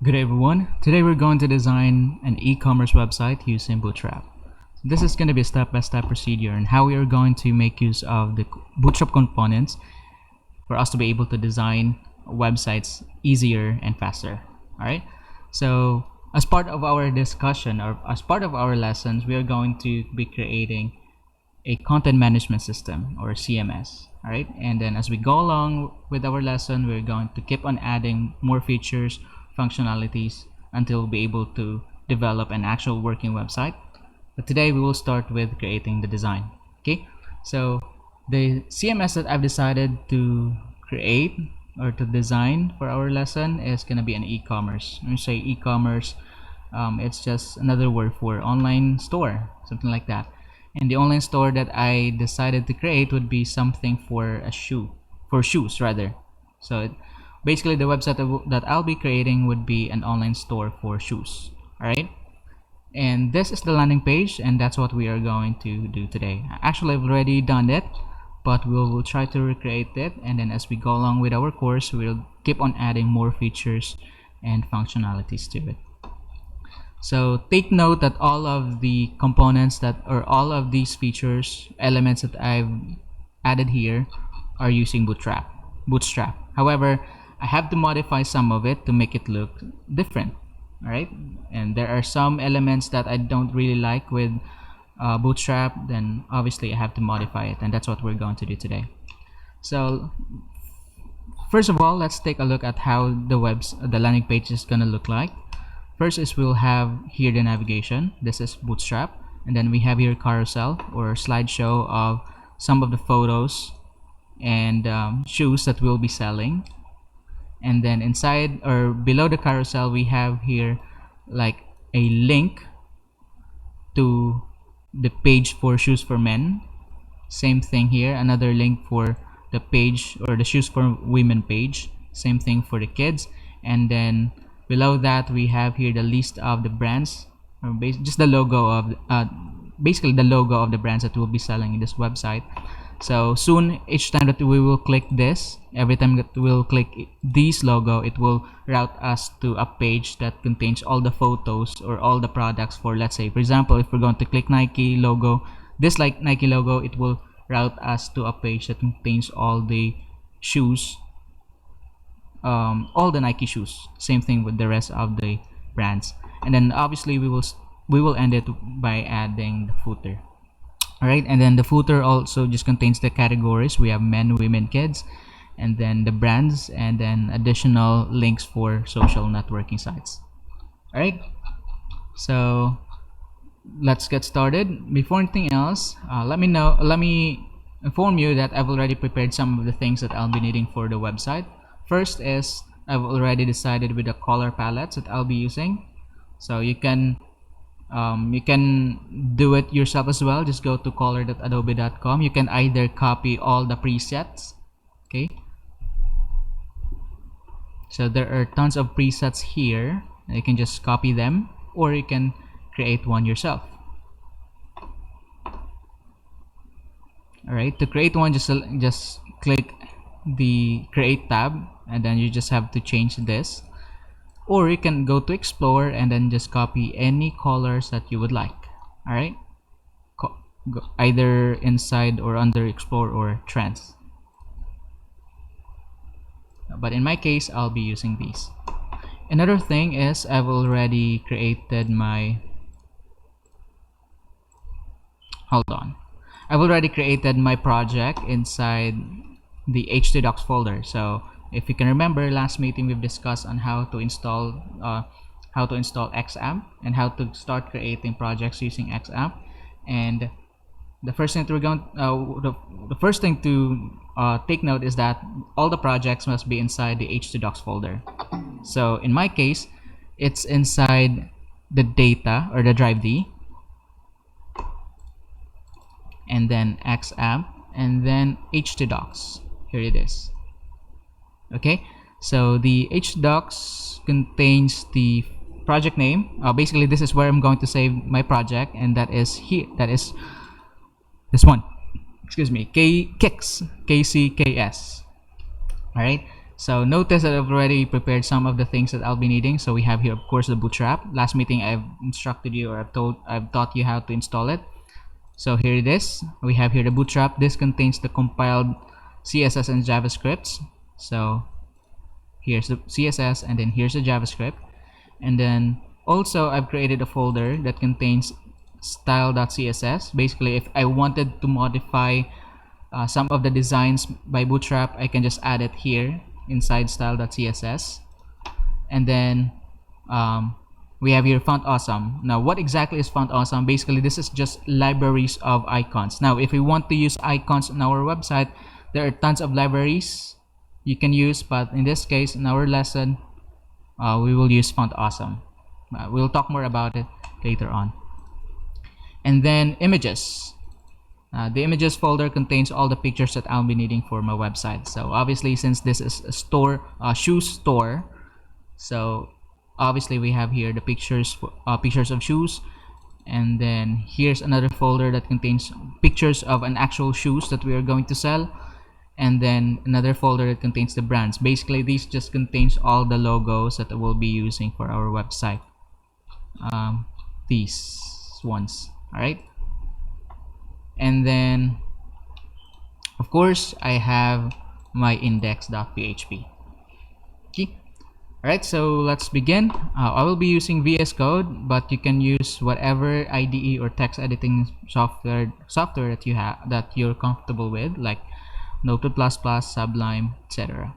Good day everyone. Today we're going to design an e-commerce website using Bootstrap. This is going to be a step-by-step procedure and how we are going to make use of the Bootstrap components for us to be able to design websites easier and faster. Alright, so as part of our discussion or as part of our lessons, we are going to be creating a content management system or CMS. Alright, and then as we go along with our lesson, we're going to keep on adding more features, functionalities until we'll be able to develop an actual working website. But today we will start with creating the design. Okay, so the CMS that I've decided to create or to design for our lesson is going to be an e-commerce. When you say e-commerce, it's just another word for online store, something like that. And the online store that I decided to create would be something for shoes rather. So basically the website that I'll be creating would be an online store for shoes. Alright, and this is the landing page, and that's what we are going to do today. Actually, I've already done it, but we'll try to recreate it, and then as we go along with our course, we'll keep on adding more features and functionalities to it. So take note that all of the components all of these features, elements that I've added here are using Bootstrap. However, I have to modify some of it to make it look different. Alright, and there are some elements that I don't really like with Bootstrap, then obviously I have to modify it, and that's what we're going to do today. So first of all, let's take a look at how the landing page is gonna look like. First is we'll have here the navigation. This is Bootstrap, and then we have here carousel or slideshow of some of the photos and shoes that we'll be selling. And then inside or below the carousel, we have here like a link to the page for shoes for men. Same thing here, another link for the page or the shoes for women page. Same thing for the kids. And then below that, we have here the list of the brands, or just the logo of basically the logo of the brands that we'll be selling in this website. So soon, each time that we will click this, every time that we'll click this logo, it will route us to a page that contains all the photos or all the products for, let's say, for example, if we're going to click Nike logo, this like Nike logo, it will route us to a page that contains all the shoes, all the Nike shoes. Same thing with the rest of the brands. And then obviously we will end it by adding the footer. Alright, and then the footer also just contains the categories. We have men, women, kids, and then the brands, and then additional links for social networking sites. Alright, so let's get started. Before anything else, let me inform you that I've already prepared some of the things that I'll be needing for the website. First is I've already decided with the color palettes that I'll be using. So you can do it yourself as well. Just go to color.adobe.com. You can either copy all the presets. Okay, so there are tons of presets here. You can just copy them, or you can create one yourself. Alright, to create one, just click the create tab, and then you just have to change this. Or you can go to explore and then just copy any colors that you would like. Alright, either inside or under explore or trends. But in my case, I'll be using these. Another thing is I've already created my I've already created my project inside the H2Docs folder. So if you can remember, last meeting we've discussed on how to install XAMPP and how to start creating projects using XAMPP. And the first thing to take note is that all the projects must be inside the H2Docs folder. So in my case, it's inside the data or the drive D, and then XAMPP, and then H2Docs. Here it is. Okay, so the H2Docs contains the project name. Basically, this is where I'm going to save my project, and that is here. That is this one. Excuse me, KCKS. All right, So notice that I've already prepared some of the things that I'll be needing. So we have here, of course, the Bootstrap. Last meeting I've instructed you, or I've taught you how to install it. So here it is. We have here the Bootstrap. This contains the compiled CSS and JavaScripts. So here's the CSS, and then here's the JavaScript. And then also I've created a folder that contains style.css. Basically, if I wanted to modify some of the designs by Bootstrap, I can just add it here inside style.css. And then we have here Font Awesome. Now, what exactly is Font Awesome? Basically, this is just libraries of icons. Now, if we want to use icons on our website, there are tons of libraries you can use, but in this case, in our lesson, we will use Font Awesome. We'll talk more about it later on. And then images. The images folder contains all the pictures that I'll be needing for my website. So obviously, since this is a store, shoe store, so obviously we have here the pictures of shoes, and then here's another folder that contains pictures of an actual shoes that we are going to sell, and then another folder that contains the brands. Basically, these just contains all the logos that we'll be using for our website. These ones, all right. And then, of course, I have my index.php. Okay. Alright, so let's begin. I will be using VS Code, but you can use whatever IDE or text editing software that you're comfortable with, like Notepad++, Sublime, etc.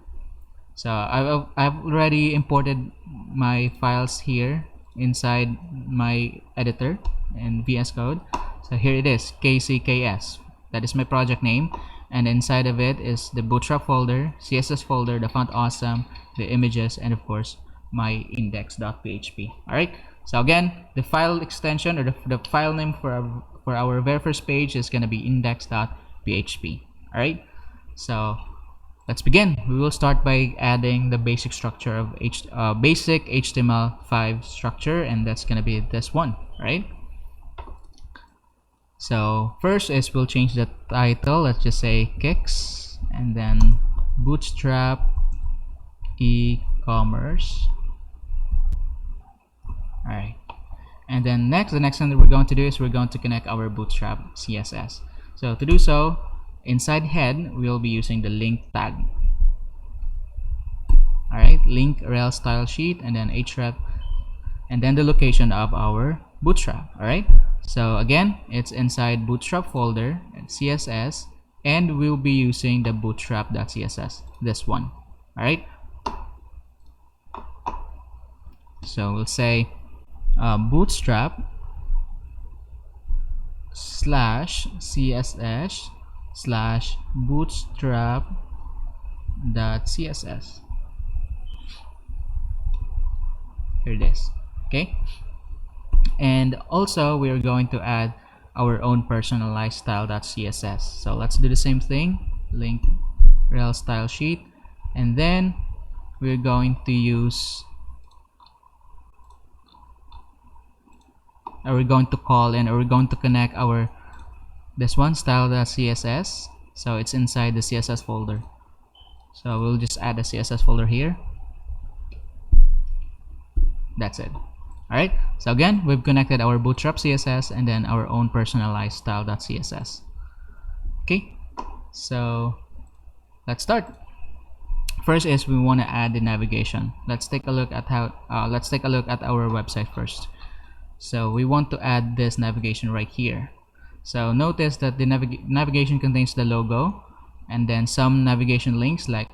So I've already imported my files here inside my editor in VS Code. So here it is, KCKS. That is my project name, and inside of it is the Bootstrap folder, CSS folder, the Font Awesome, the images, and of course my index.php. All right. So again, the file extension, or the file name for our very first page is gonna be index.php. All right. So let's begin. We will start by adding the basic structure of basic HTML5 structure, and that's gonna be this one, right? So first is we'll change the title. Let's just say Kicks, and then Bootstrap e-commerce. All right, and then the next thing that we're going to do is we're going to connect our Bootstrap CSS. So to do so, inside head we'll be using the link tag. All right, link rel style sheet, and then href, and then the location of our Bootstrap. All right. So again, it's inside Bootstrap folder and CSS, and we'll be using the bootstrap.css, this one. All right. So we'll say bootstrap /css /bootstrap.css. Here it is. Okay. And also we are going to add our own personalized style.css. So let's do the same thing, link rel style sheet, and then we're going to use, we're going to call in, or we're going to connect our this one, style.css. So it's inside the CSS folder. So we'll just add a CSS folder here. That's it. Alright, so again, we've connected our Bootstrap CSS and then our own personalized style.css. Okay, so let's start. First is we want to add the navigation. Let's take a look at our website first. So we want to add this navigation right here. So notice that the navigation contains the logo, and then some navigation links like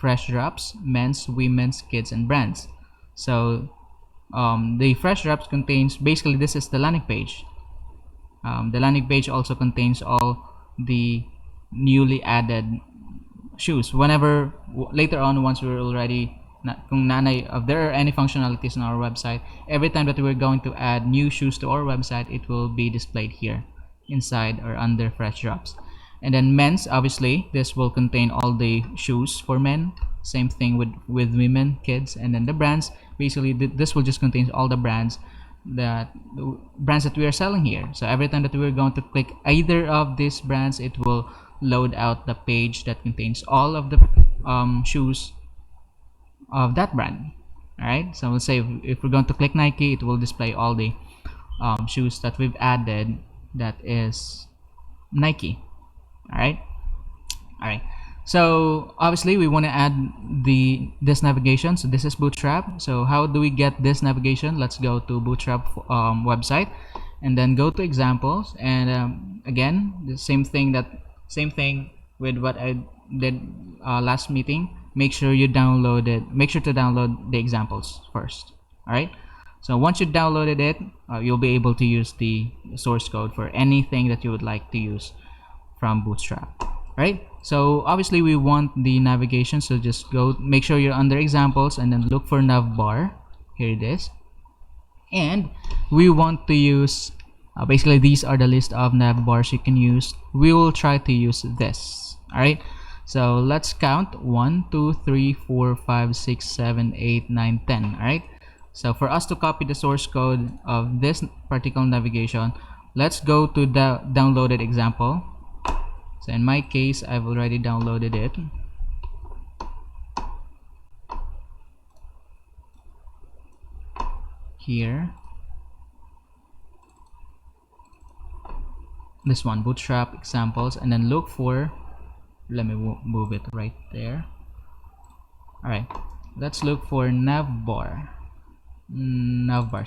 fresh drops, men's, women's, kids, and brands. So the fresh drops contains, basically this is the landing page. The landing page also contains all the newly added shoes. Whenever later on, once we're already if there are any functionalities on our website, every time that we're going to add new shoes to our website, it will be displayed here inside or under fresh drops. And then men's, obviously this will contain all the shoes for men. Same thing with women, kids, and then the brands. Basically this will just contain all the brands that we are selling here. So every time that we're going to click either of these brands, it will load out the page that contains all of the shoes of that brand. All right, so let's say if we're going to click Nike, it will display all the shoes that we've added that is Nike. All right. All right, so obviously we want to add this navigation. So this is Bootstrap. So how do we get this navigation? Let's go to Bootstrap website and then go to examples, and again the same thing with what I did last meeting. Make sure to download the examples first. All right, so once you downloaded it, you'll be able to use the source code for anything that you would like to use from Bootstrap. Right, so obviously we want the navigation, so just go, make sure you're under examples and then look for navbar. Here it is, and we want to use basically these are the list of navbars you can use. We will try to use this. All right, so let's count 1 2 3 4 5 6 7 8 9 10. All right, so for us to copy the source code of this particular navigation, let's go to the downloaded example. So in my case, I've already downloaded it. Here, this one, Bootstrap examples, and then look for, let me move it right there. All right, let's look for navbars.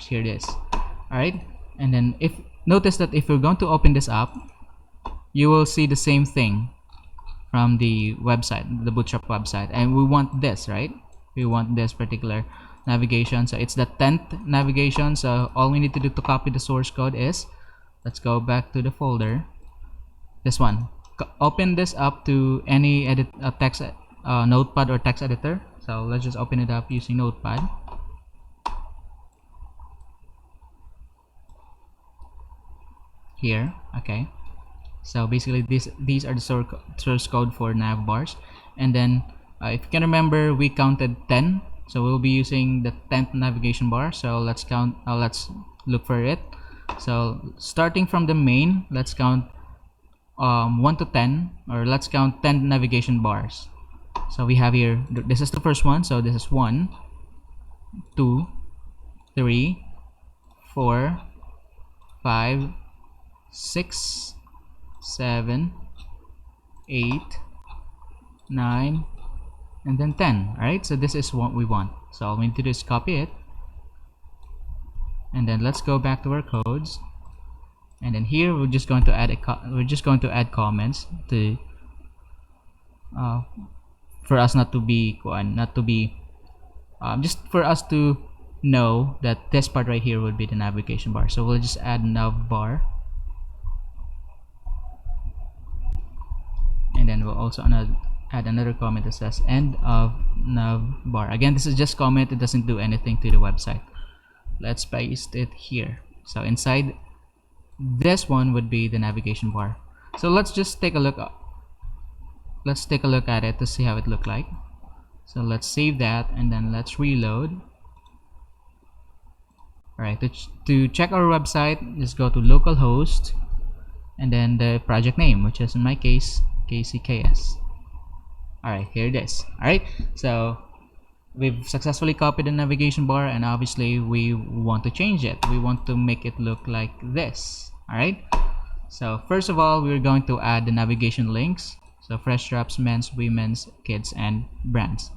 Here it is. All right, and then notice that if you're going to open this up, you will see the same thing from the website, the Bootstrap website, and we want this, right? We want this particular navigation. So it's the 10th navigation. So all we need to do to copy the source code is, let's go back to the folder, this one. Open this up to any text notepad or text editor. So let's just open it up using notepad. Here, okay. So basically these are the source code for navbars, and then if you can remember, we counted 10, so we'll be using the 10th navigation bar. So let's count, let's look for it. So starting from the main, let's count 1 to 10, or let's count 10 navigation bars. So we have here, this is the first one, so this is 1 2 3 4 5 6 7 8 9 and then 10. All right, so this is what we want. So all we need to do is copy it, and then let's go back to our codes, and then here we're just going to add comments to for us not to be just for us to know that this part right here would be the navigation bar. So we'll just add navbar, and then we'll also add another comment that says end of navbar. Again, this is just comment, it doesn't do anything to the website. Let's paste it here. So inside this one would be the navigation bar. So let's just take a look at it to see how it look like. So let's save that, and then let's reload. Alright, to check our website, just go to localhost and then the project name, which is in my case KCKS. Alright, here it is. Alright, so we've successfully copied the navigation bar, and obviously we want to change it. We want to make it look like this. Alright, so first of all, we're going to add the navigation links. So fresh drops, men's, women's, kids, and brands.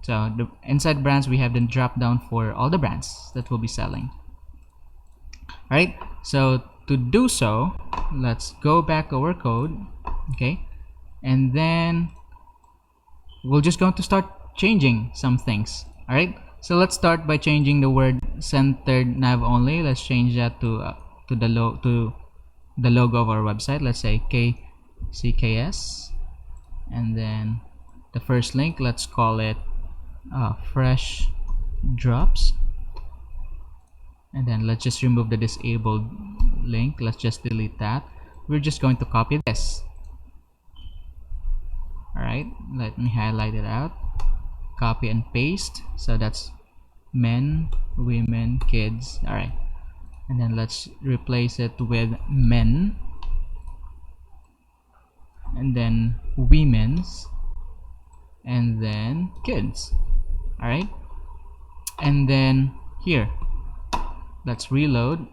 So inside brands, we have the drop down for all the brands that we'll be selling. Alright, so to do so, let's go back to our code. Okay, and then we're just going to start changing some things. Alright, so let's start by changing the word centered nav only. Let's change that to the logo of our website. Let's say KCKS, and then the first link, let's call it fresh drops, and then let's just remove the disabled link. Let's just delete that. We're just going to copy this. Alright, let me highlight it out, copy and paste. So that's men, women, kids. Alright, and then let's replace it with men, and then women's, and then kids. All right, and then here, let's reload.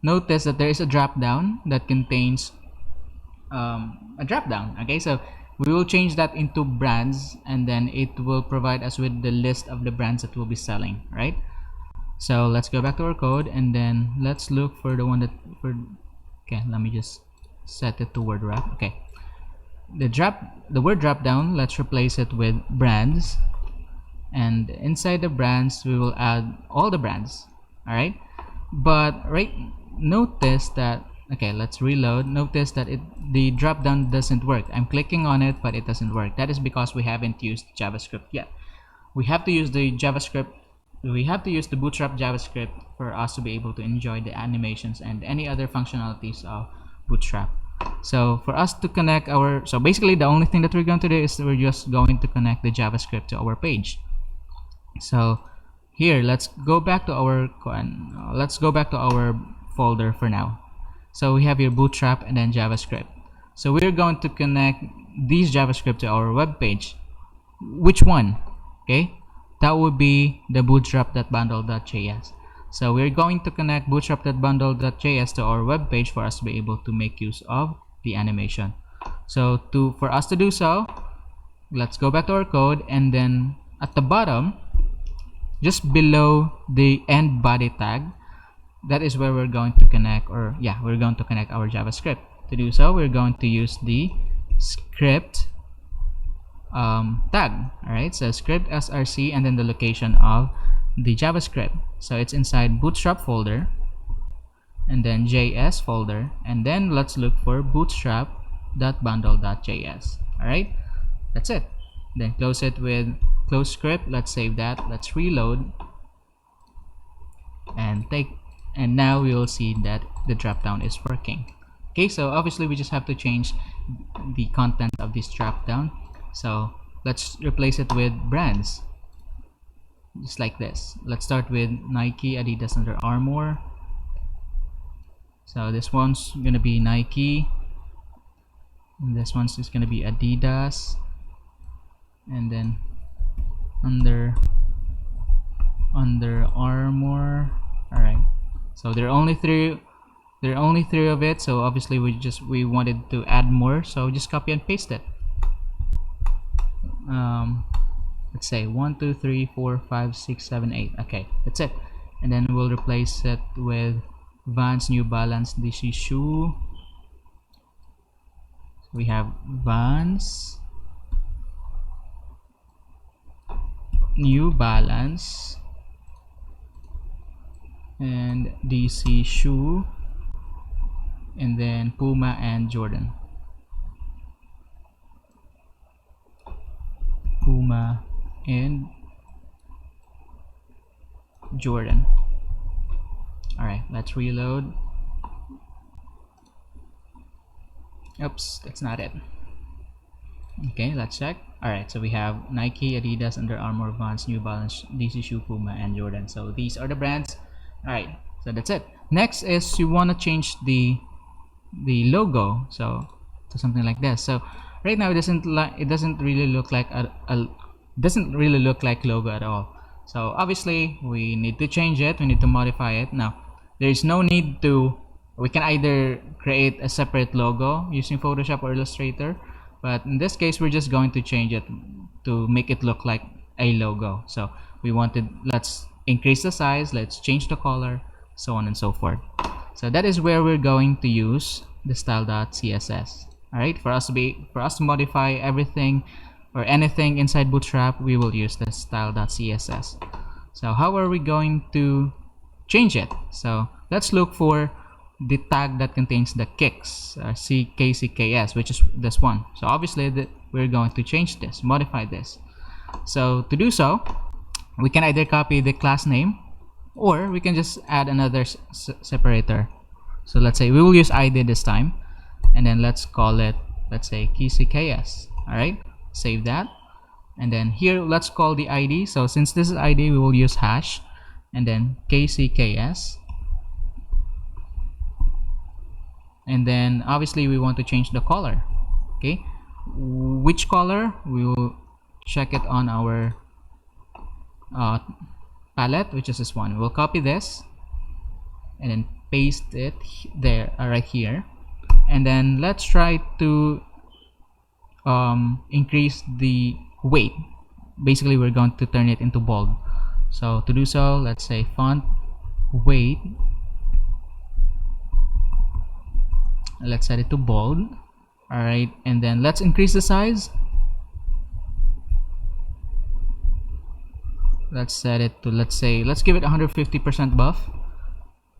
Notice that there is a drop down that contains a drop down. Okay, so we will change that into brands, and then it will provide us with the list of the brands that we'll be selling, right? So let's go back to our code, and then let's look for the one that okay, let me just set it to word wrap. Okay, the word drop down, let's replace it with brands, and inside the brands we will add all the brands. All right, but notice that, okay, let's reload. Notice that the drop down doesn't work. I'm clicking on it, but it doesn't work. That is because we haven't used JavaScript yet. We have to use the JavaScript. We have to use the Bootstrap JavaScript for us to be able to enjoy the animations and any other functionalities of Bootstrap. So for us to connect so basically the only thing that we're going to do is we're just going to connect the JavaScript to our page. So here, let's go back to our folder for now. So we have here Bootstrap and then JavaScript. So we're going to connect these JavaScript to our web page. Which one? Okay, that would be the bootstrap.bundle.js. So we're going to connect bootstrap.bundle.js to our web page for us to be able to make use of the animation. So for us to do so, let's go back to our code, and then at the bottom, just below the end body tag, that is where we're going to connect, we're going to connect our JavaScript. To do so, we're going to use the script tag. All right, so script src and then the location of the JavaScript. So it's inside Bootstrap folder, and then JS folder, and then let's look for bootstrap.bundle.js. All right, that's it. Then close it with close script. Let's save that. Let's reload, and now we will see that the dropdown is working. Okay, so obviously we just have to change the content of this dropdown. So let's replace it with brands, just like this. Let's start with Nike, Adidas, Under Armour. So this one's gonna be Nike, and this one's just gonna be Adidas, and then Under Armour. All right, so there are only three of it, so obviously we wanted to add more, so just copy and paste it. Let's say 1 2 3 4 5 6 7 8. Okay, that's it. And then we'll replace it with Vans, New Balance, DC shoe. So we have Vans, New Balance, and DC shoe, and then Puma and Jordan. Puma and Jordan. All right, let's reload. Oops, that's not it. Okay, let's check. All right, so we have Nike, Adidas, Under Armour, Vans, New Balance, DC shoe, Puma, and Jordan. So these are the brands. All right, so that's it. Next is you want to change the logo, so to something like this. So right now it doesn't really look like logo at all. So obviously we need to change it. We need to modify it. Now there's no need to. We can either create a separate logo using Photoshop or Illustrator, but in this case we're just going to change it to make it look like a logo. So let's increase the size, let's change the color, so on and so forth. So that is where we're going to use the style.css. All right, for us to modify everything or anything inside Bootstrap, we will use the style.css. So how are we going to change it? So let's look for the tag that contains the kicks, CKCKS, which is this one. So obviously we're going to change this, modify this. So to do so, we can either copy the class name, or we can just add another separator. So let's say we will use ID this time, and then let's call it, let's say, KCKS. All right, save that, and then here let's call the ID. So since this is ID, we will use hash, and then KCKS. And then obviously we want to change the color. Okay, which color? We will check it on our uh, palette, which is this one. We'll copy this and then paste it there, right here, and then let's try to increase the weight. Basically, we're going to turn it into bold. So to do so, let's say font weight, let's set it to bold. All right, and then let's increase the size. Let's set it to, let's give it 150% buff,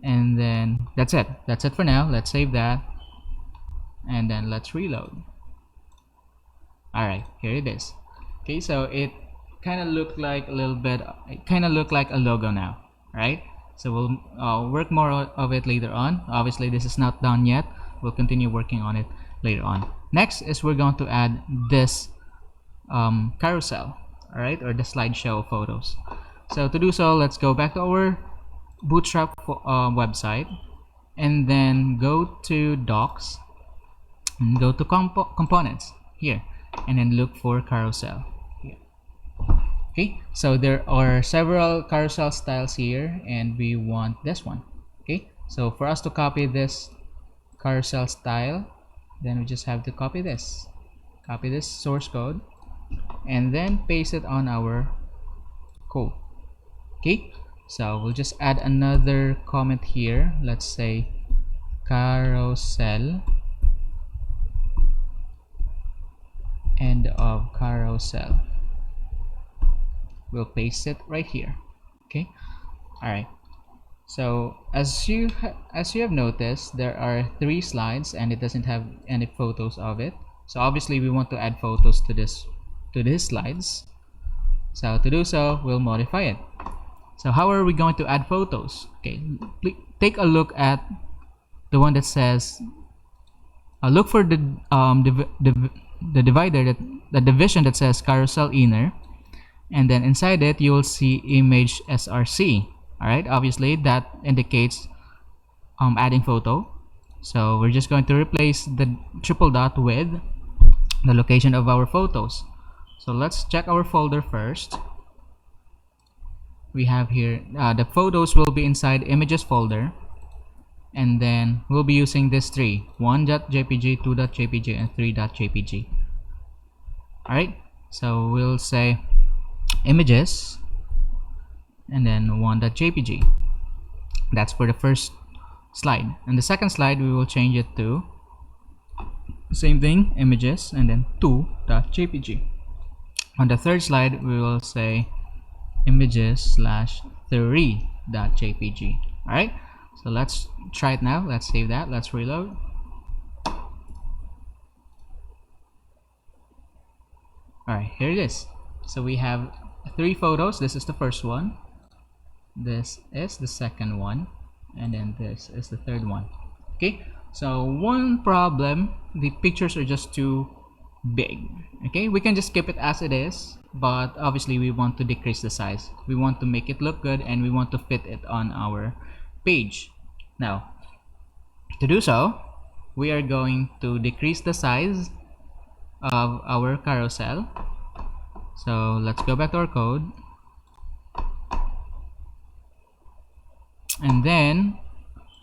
and then that's it for now. Let's save that, and then let's reload. All right, here it is. Okay, so it kind of looked like a little bit, it kind of looked like a logo now, right? So we'll work more of it later on. Obviously this is not done yet. We'll continue working on it later on. Next is we're going to add this carousel, all right, or the slideshow photos. So to do so, let's go back to our Bootstrap website, and then go to docs and go to components here, and then look for carousel here. Okay, so there are several carousel styles here, and we want this one. Okay, so for us to copy this carousel style, then we just have to copy this source code and then paste it on our code. Okay, so we'll just add another comment here. Let's say carousel, end of carousel. We'll paste it right here. Okay, all right. So as you have noticed, there are 3 slides and it doesn't have any photos of it. So obviously we want to add photos to these slides. So to do so, we'll modify it. So how are we going to add photos? Okay, take a look at the one that says look for the divider, the division that says carousel inner, and then inside it you will see image src. All right, obviously that indicates adding photo. So we're just going to replace the triple dot with the location of our photos. So let's check our folder first. We have here the photos will be inside images folder, and then we'll be using this 3: 1.jpg, 2.jpg, and 3.jpg. all right, so we'll say images and then 1.jpg. That's for the first slide, and the second slide we will change it to same thing, images and then 2.jpg. On the third slide we will say images / 3.jpg. all right, so let's try it now. Let's save that, let's reload. All right, here it is. So we have 3 photos. This is the first one, this is the second one, and then this is the third one. Okay, so one problem, the pictures are just too big. Okay, we can just keep it as it is, but obviously we want to decrease the size. We want to make it look good and we want to fit it on our page. Now to do so, we are going to decrease the size of our carousel. So let's go back to our code, and then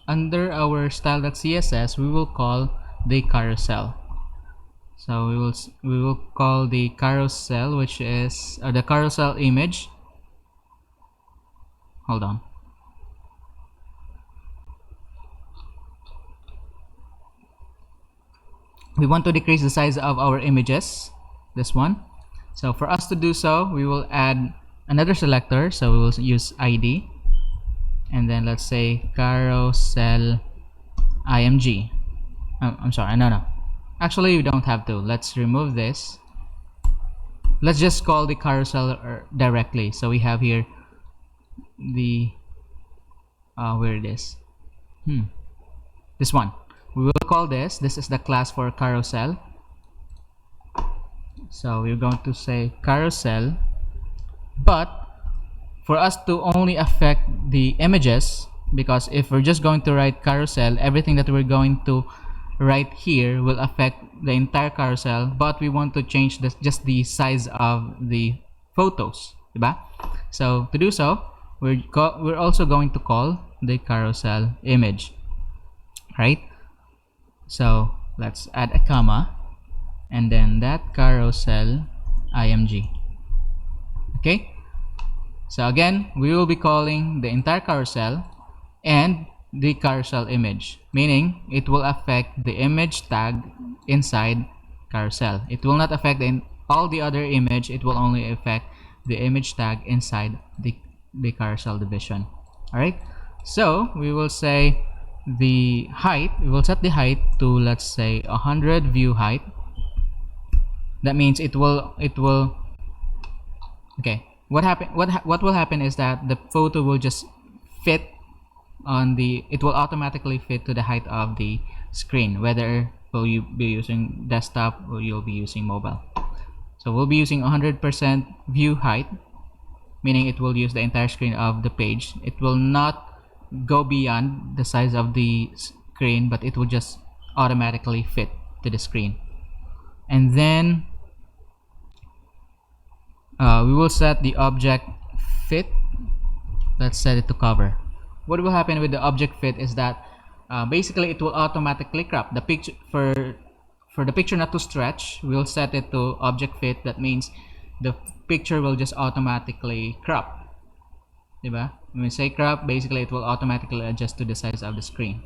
under our style.css we will call the carousel. So we will call the carousel, which is the carousel image. Hold on. We want to decrease the size of our images, this one. So for us to do so, we will add another selector. So we will use id, and then let's say carousel img. I'm sorry, no, actually we don't have to. Let's remove this. Let's just call the carousel directly. So we have here the where it is, this one. We will call this is the class for carousel. So we're going to say carousel, but for us to only affect the images, because if we're just going to write carousel, everything that we're going to write here will affect the entire carousel, but we want to change just the size of the photos. diba? So to do so, we're also going to call the carousel image, right? So let's add a comma and then that carousel img. Okay, so again we will be calling the entire carousel and the carousel image, meaning it will affect the image tag inside carousel. It will not affect all the other image, it will only affect the image tag inside the carousel division. Alright, so we will say the height, we will set the height to, let's say, 100 view height. That means it will okay, what will happen is that the photo will just fit on it will automatically fit to the height of the screen, whether will you be using desktop or you'll be using mobile. So we'll be using 100% view height, meaning it will use the entire screen of the page. It will not go beyond the size of the screen, but it will just automatically fit to the screen. And then we will set the object fit. Let's set it to cover. What will happen with the object fit is that basically it will automatically crop the picture. For the picture not to stretch, we'll set it to object fit. That means the picture will just automatically crop, diba? When we say crop, basically it will automatically adjust to the size of the screen.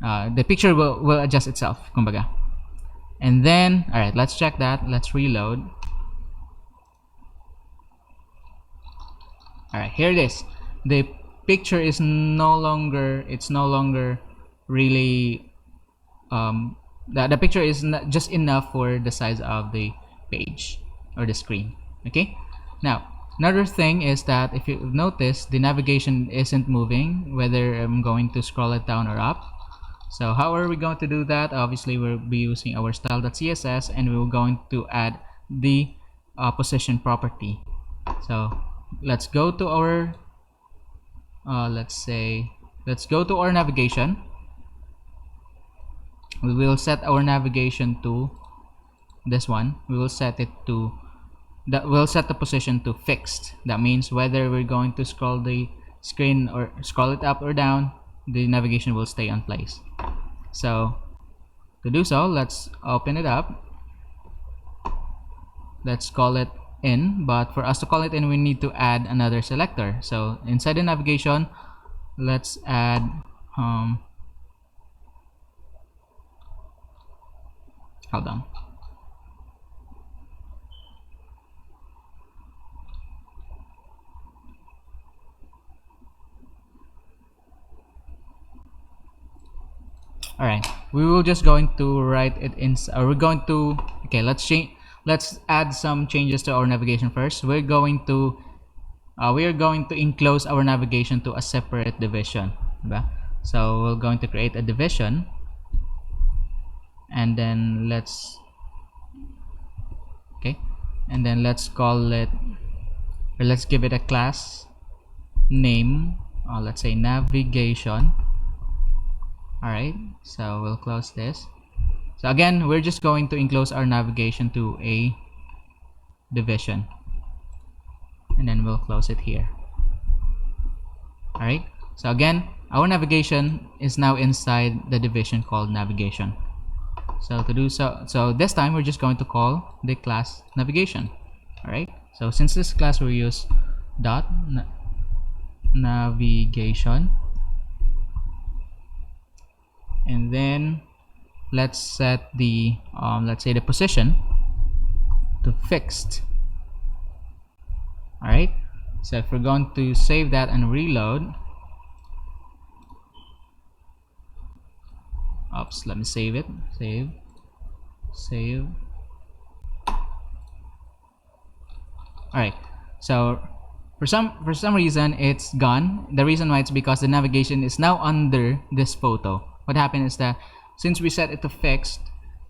The picture will adjust itself, kumbaga. And then, alright, let's check that. Let's reload. Alright, here it is. The picture is no longer really the picture is not just enough for the size of the page or the screen. Okay, now another thing is that if you notice, the navigation isn't moving, whether I'm going to scroll it down or up. So how are we going to do that? Obviously we'll be using our style.css and we're going to add the position property. So let's go to our let's go to our navigation. We will set our navigation to this one. We will set it to we'll set the position to fixed. That means whether we're going to scroll the screen or scroll it up or down, the navigation will stay on place. So to do so, let's open it up. Let's call it in, but for us to call it in, we need to add another selector. So inside the navigation, let's add hold on. All right, we will just going to write it in, or we're going to, okay, let's add some changes to our navigation first. We're going to enclose our navigation to a separate division, diba? So we're going to create a division, and then let's call it, or let's give it a class name, let's say navigation. Alright, so we'll close this. So again, we're just going to enclose our navigation to a division, and then we'll close it here. Alright, so again, our navigation is now inside the division called navigation. So to do so this time we're just going to call the class navigation. Alright, so since this class we use dot navigation, and then let's set the let's say the position to fixed. Alright, so if we're going to save that and reload, oops, let me save it. Save. Alright, so for some reason it's gone. The reason why it's because the navigation is now under this photo. What happened is that since we set it to fixed,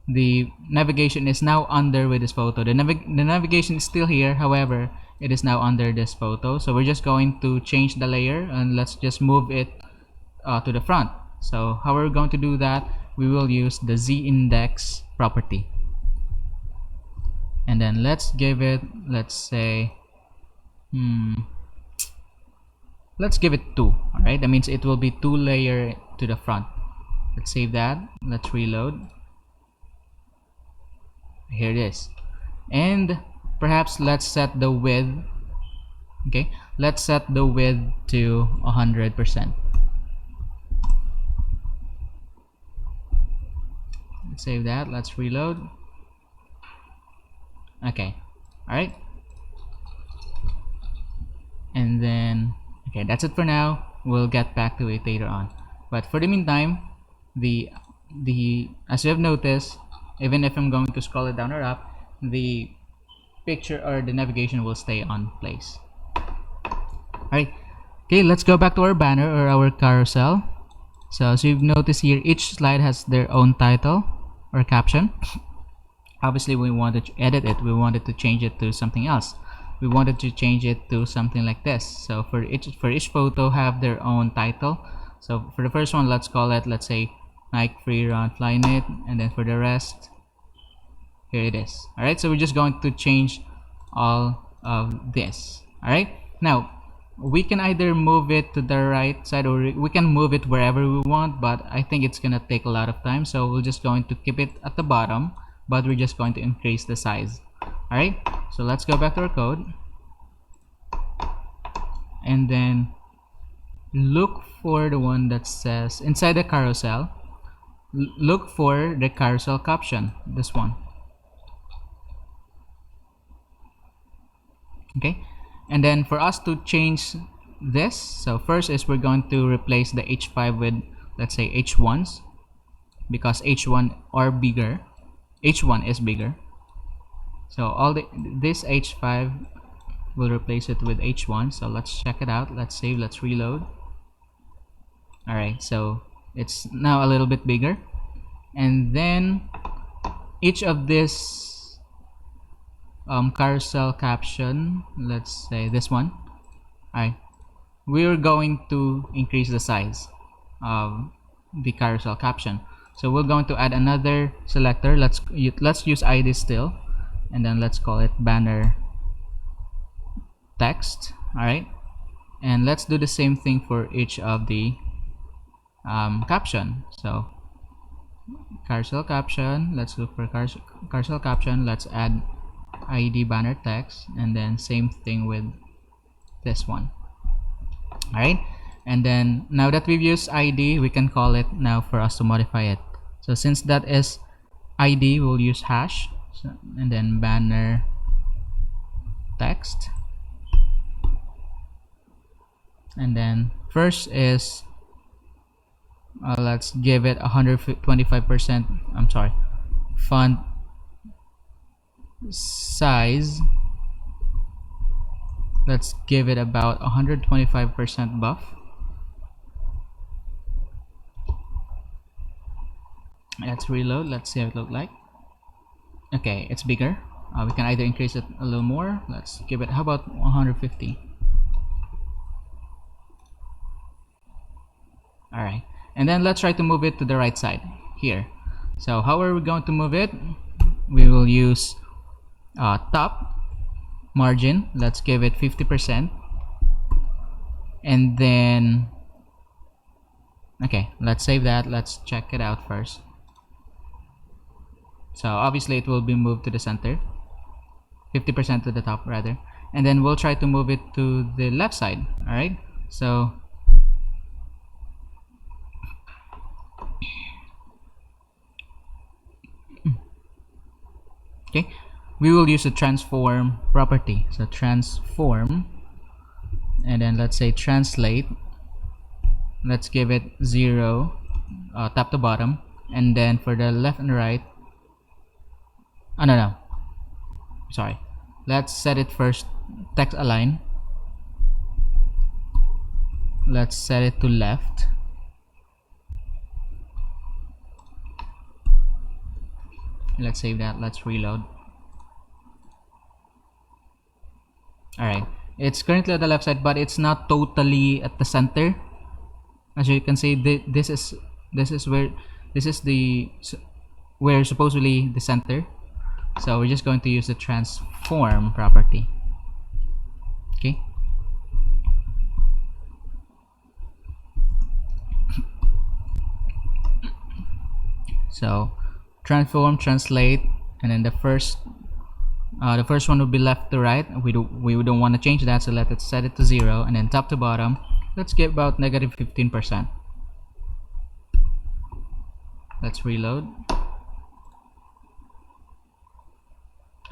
the navigation is now under with this photo. The navigation is still here, however it is now under this photo. So we're just going to change the layer and let's just move it to the front. So how are we going to do that? We will use the z-index property, and then let's give it, let's say, Let's give it 2. All right, that means it will be 2 layer to the front. Let's save that. Let's reload. Here it is. And perhaps let's set the width. Okay, let's set the width to 100%. Let's save that. Let's reload. Okay, all right. And then, okay, that's it for now. We'll get back to it later on. But for the meantime, as you have noticed, even if I'm going to scroll it down or up, the picture or the navigation will stay on place. Alright, okay, let's go back to our banner or our carousel. So as you've noticed here, each slide has their own title or caption. Obviously, we wanted to edit it. We wanted to change it to something else. We wanted to change it to something like this. So for each photo have their own title. So for the first one, let's call it, let's say, Nike Free Run Flyknit, and then for the rest, here it is. All right, so we're just going to change all of this. All right, now we can either move it to the right side or we can move it wherever we want, but I think it's gonna take a lot of time, so we're just going to keep it at the bottom, but we're just going to increase the size. All right, so let's go back to our code and then look for the one that says inside the carousel. Look for the carousel caption, this one. Okay, and then for us to change this, so first is we're going to replace the H5 with, let's say, H1s, because H1 are bigger. H1 is bigger, so all this H5 will replace it with H1. So let's check it out. Let's save, let's reload. All right, so it's now a little bit bigger, and then each of this carousel caption, let's say this one. All right, we're going to increase the size of the carousel caption, so we're going to add another selector. Let's use ID still, and then let's call it banner text. All right, and let's do the same thing for each of the caption. So carousel caption, let's look for carousel caption, let's add ID banner text, and then same thing with this one. All right, and then now that we've used ID, we can call it now for us to modify it. So since that is ID, we'll use hash, and then banner text, and then first is let's give it 125%. I'm sorry, font size. Let's give it about 125% buff. Let's reload. Let's see how it looks like. Okay, it's bigger. We can either increase it a little more. Let's give it, how about 150? All right, and then let's try to move it to the right side here. So how are we going to move it? We will use top margin. Let's give it 50%, and then okay, let's save that. Let's check it out first. So obviously it will be moved to the center, 50% to the top rather, and then we'll try to move it to the left side. All right, so okay, we will use a transform property. So transform, and then let's say translate. Let's give it 0 top to bottom, and then for the left and right, no, sorry, let's set it first text align. Let's set it to left, let's save that. Let's reload. All right, it's currently at the left side, but it's not totally at the center. As you can see, this is where supposedly the center. So we're just going to use the transform property. Okay, So transform, translate, and then the first one will be left to right. We don't want to change that, so let's set it to 0, and then top to bottom, let's give about -15%. Let's reload.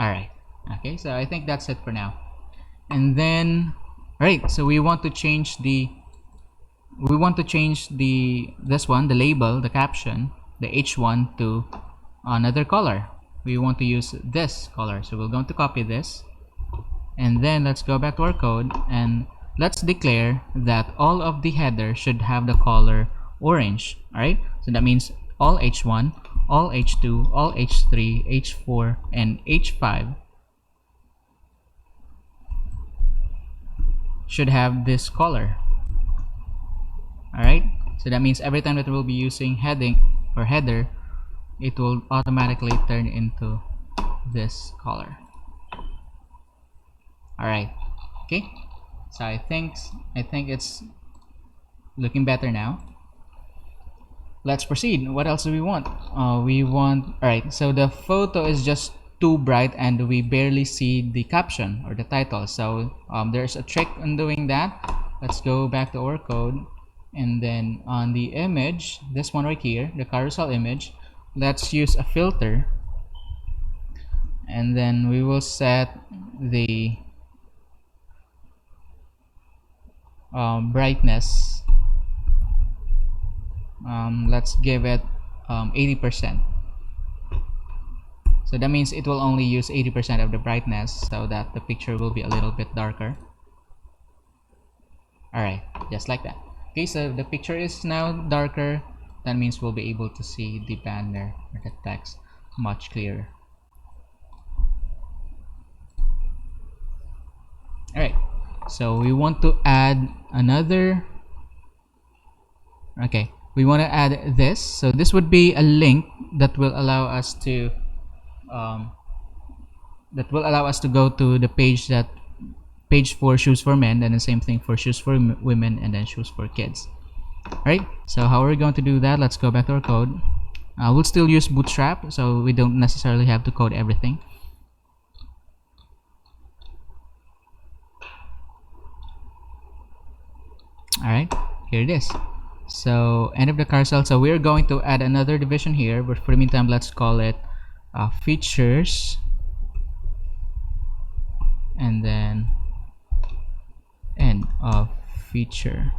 Alright, okay, so I think that's it for now. And then, alright, so we want to change the this one, the label, the caption, the H1 to another color. We want to use this color, so we're going to copy this, and then let's go back to our code and let's declare that all of the header should have the color orange. Alright, so that means all H1, all H2, all H3, H4, and H5 should have this color. Alright, so that means every time that we'll be using heading or header, it will automatically turn into this color. Alright, okay, so I think it's looking better now. Let's proceed. What else do we want? Alright, so the photo is just too bright and we barely see the caption or the title, so there's a trick in doing that. Let's go back to our code, and then on the image, this one right here, the carousel image, let's use a filter, and then we will set the brightness, let's give it 80%. So that means it will only use 80% of the brightness, so that the picture will be a little bit darker. Alright, just like that. Okay, so the picture is now darker. That means we'll be able to see the banner or the text much clearer. Alright, so we want to add another. Okay, we want to add this. So this would be a link that will allow us to go to the page for shoes for men, and the same thing for shoes for women, and then shoes for kids. Alright, so how are we going to do that? Let's go back to our code. We'll still use Bootstrap, so we don't necessarily have to code everything. Alright, here it is. So end of the carousel. So we're going to add another division here, but for the meantime, let's call it features, and then end of feature.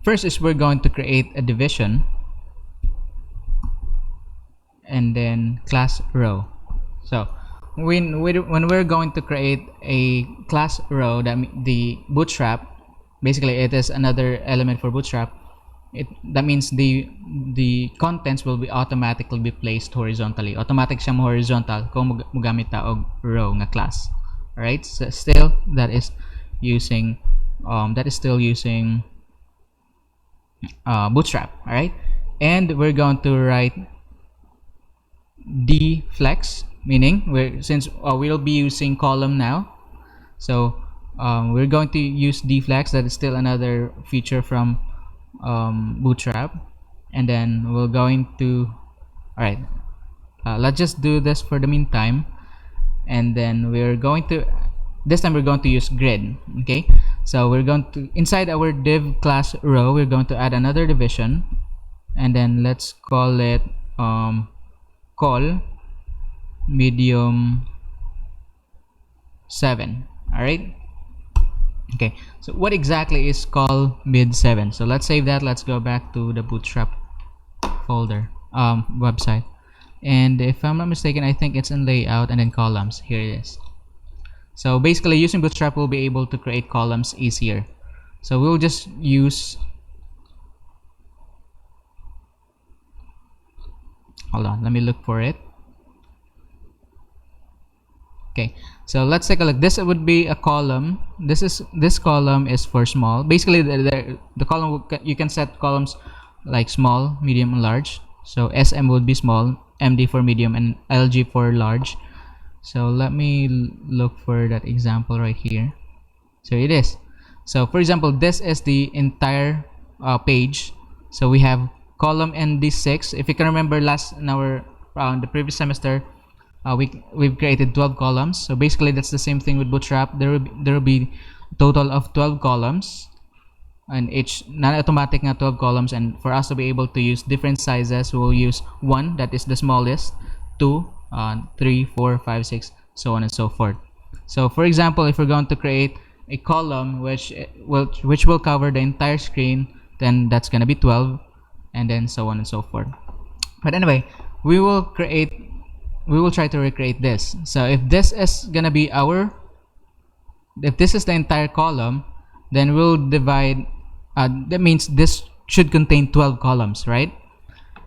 First is we're going to create a division, and then class row. So when we're going to create a class row, that the Bootstrap, basically it is another element for Bootstrap. That means the contents will be automatically be placed horizontally. Automatic siya horizontal kung mugamit ta og row nga class. Alright, so still that is still using Bootstrap. Alright, and we're going to write dflex, meaning we'll be using column now, so we're going to use dflex. That is still another feature from Bootstrap. And then we're going to, alright, let's just do this for the meantime, and then this time we're going to use grid. Okay, so we're going to, inside our div class row, we're going to add another division, and then let's call it call medium 7. Alright, okay, so what exactly is call mid 7? So let's save that. Let's go back to the Bootstrap folder, website, and if I'm not mistaken, I think it's in layout and then columns. Here it is. So basically, using Bootstrap, we'll be able to create columns easier. So we'll just use, hold on, let me look for it. Okay, so let's take a look. This would be a column. This column is for small. Basically, the column, you can set columns like small, medium, and large. So SM would be small, MD for medium, and LG for large. So let me look for that example right here. So it is. So for example, this is the entire page. So we have column ND6. If you can remember last in our the previous semester, we've created 12 columns. So basically that's the same thing with Bootstrap. There will be a total of 12 columns, and each non-automatic 12 columns, and for us to be able to use different sizes, we will use 1, that is the smallest, 2, 3, 4, 5, 6, so on and so forth. So for example, if we're going to create a column which will cover the entire screen, then that's going to be 12, and then so on and so forth. But anyway, we will try to recreate this. So if this is going to be if this is the entire column, then we'll divide, that means this should contain 12 columns, right?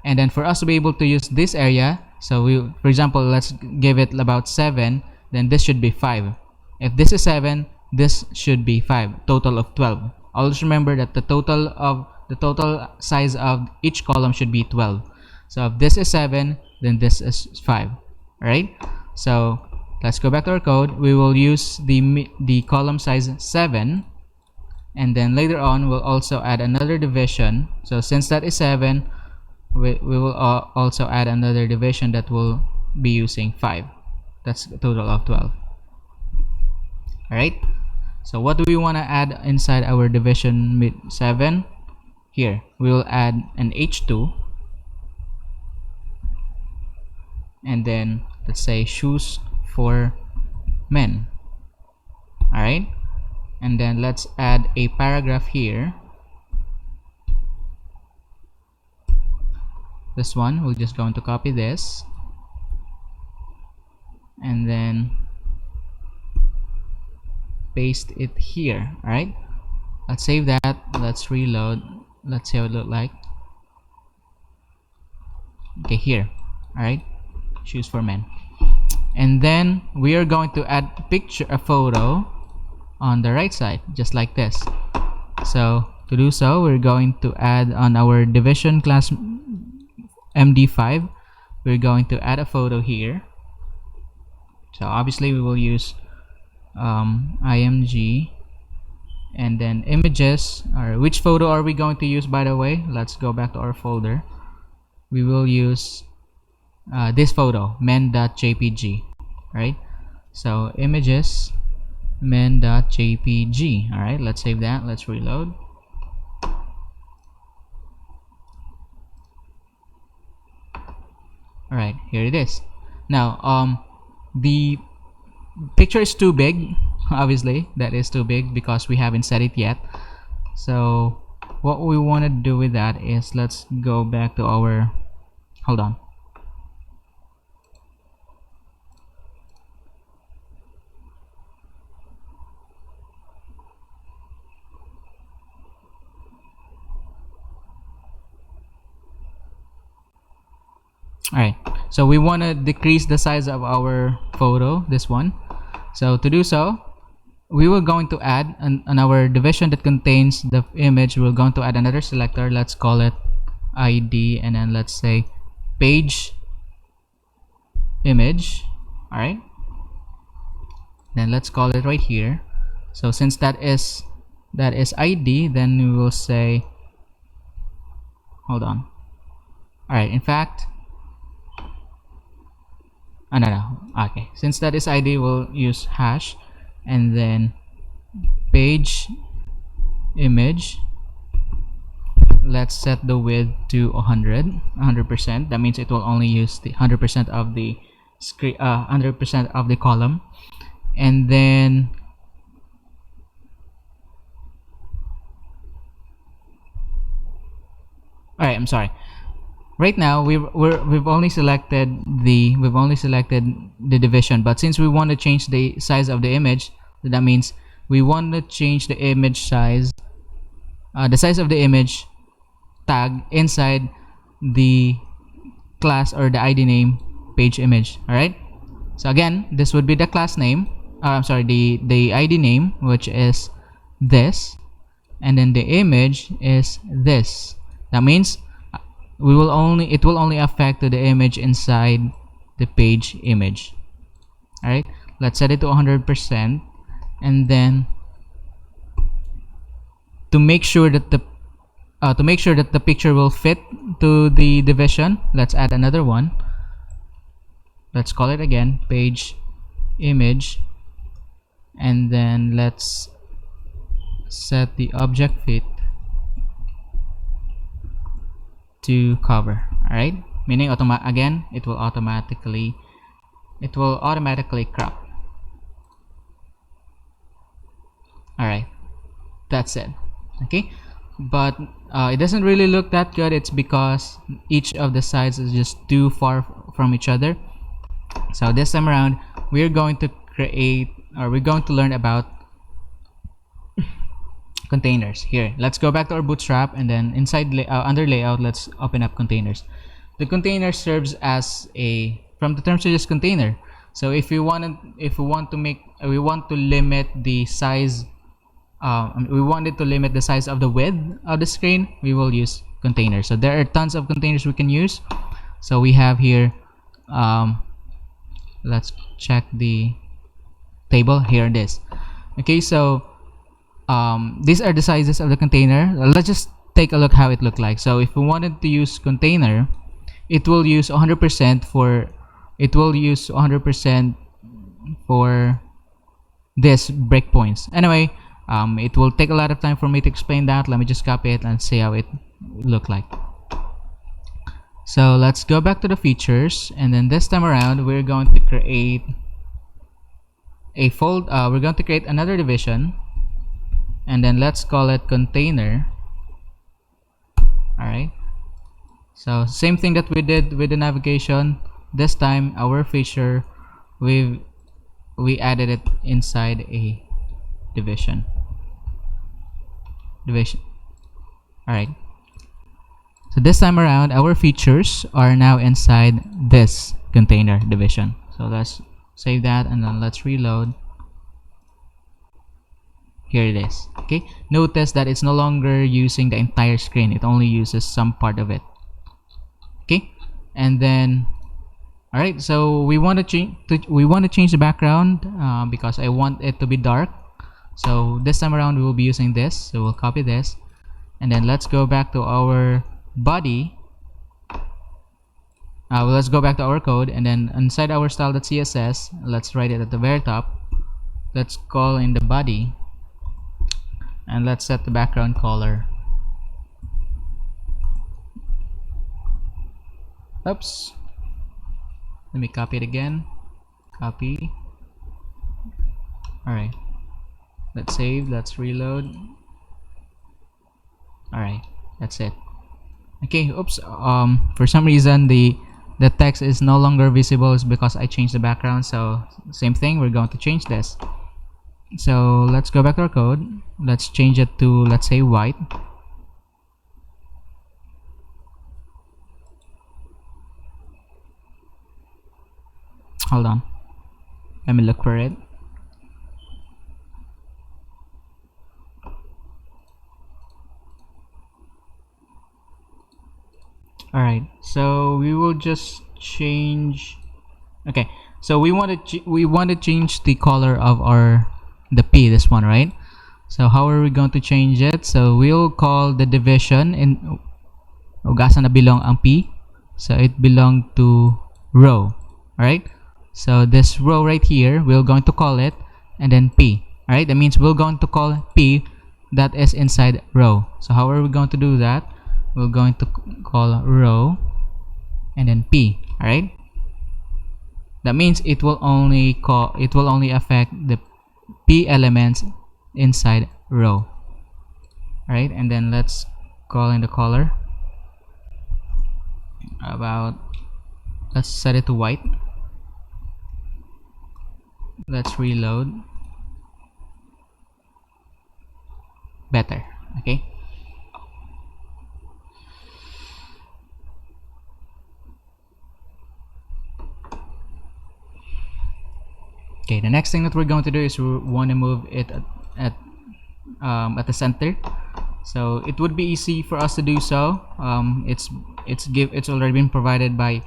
And then for us to be able to use this area, so for example, let's give it about 7, then this should be 5. If this is 7, this should be 5, total of 12. Always remember that the total size of each column should be 12. So if this is 7, then this is 5, right? So let's go back to our code. We will use the column size 7, and then later on we'll also add another division. So since that is 7, we will also add another division that will be using 5. That's a total of 12. Alright, so what do we want to add inside our division 7? Here we will add an H2, and then let's say shoes for men. Alright, and then let's add a paragraph here. This one, we're just going to copy this, and then paste it here. Alright, let's save that, let's reload, let's see how it look like. Okay, here. Alright, shoes for men. And then we are going to add a photo on the right side, just like this. So to do so, we're going to add on our division class MD5, we're going to add a photo here. So obviously we will use img, and then images. Or which photo are we going to use, by the way? Let's go back to our folder. We will use this photo, men.jpg, right? So images, men.jpg. All right, let's save that, let's reload. All right, here it is. Now the picture is too big. Obviously that is too big because we haven't set it yet. So what we want to do with that is, let's go back to our, hold on, alright, so we want to decrease the size of our photo, this one. So to do so, we will going to add on our division that contains the image, we're going to add another selector. Let's call it ID, and then let's say page image. Alright, then let's call it right here. So since that is ID, then we will say, hold on, alright, in fact, no, okay, since that is ID, we'll use hash, and then page image, let's set the width to 100%. That means it will only use the 100% of the screen, 100% of the column. And then alright, I'm sorry, right now we've only selected the division, but since we want to change the size of the image, that means we want to change the image size, the size of the image tag inside the class or the ID name page image. All right, so again, this would be the class name, I'm sorry, the ID name, which is this, and then the image is this. That means it will only affect the image inside the page image. All right, let's set it to 100%, and then to make sure that the picture will fit to the division, let's add another one. Let's call it again page image, and then let's set the object fit to cover. All right, meaning again it will automatically crop. All right, that's it. Okay, but it doesn't really look that good. It's because each of the sides is just too far from each other. So this time around, we're going to learn about containers. Here, let's go back to our Bootstrap, and then inside under layout, let's open up containers. The container serves as from the term suggest container. So if we want to limit the size, we wanted to limit the size of the width of the screen, we will use containers. So there are tons of containers we can use. So we have here, let's check the table. Here it is. Okay, so these are the sizes of the container. Let's just take a look how it looked like. So if we wanted to use container, it will use 100% for this breakpoints. Anyway, it will take a lot of time for me to explain that. Let me just copy it and see how it look like. So let's go back to the features, and then this time around we're going to create we're going to create another division, and then let's call it container. All right, so same thing that we did with the navigation. This time our feature, we added it inside a division. All right, so this time around our features are now inside this container division. So let's save that, and then let's reload. Here it is. Okay, notice that it's no longer using the entire screen, it only uses some part of it. Okay, and then all right, so we want to change the background because I want it to be dark. So this time around we will be using this. So we'll copy this, and then let's go back to our body. Let's go back to our code, and then inside our style.css, let's write it at the very top. Let's call in the body, and let's set the background color. Oops, let me copy it again. Copy. All right, let's save, let's reload. All right, that's it. Okay, oops, for some reason the text is no longer visible. Is because I changed the background. So same thing, we're going to change this. So let's go back to our code. Let's change it to, let's say, white. Hold on, let me look for it. All right, so we will just change. Okay, so we want to change the color of the P, this one, right? So how are we going to change it? So we'll call the division in ugasan na belong ang P, so it belong to row. All right, so this row right here, we're going to call it, and then P. All right, that means we're going to call P that is inside row. So how are we going to do that? We're going to call row and then P. All right, that means it will only affect the P elements inside row. All right, and then let's call in the color. Let's set it to white. Let's reload. Better. Okay, okay, the next thing that we're going to do is we want to move it at the center. So it would be easy for us to do so. It's already been provided by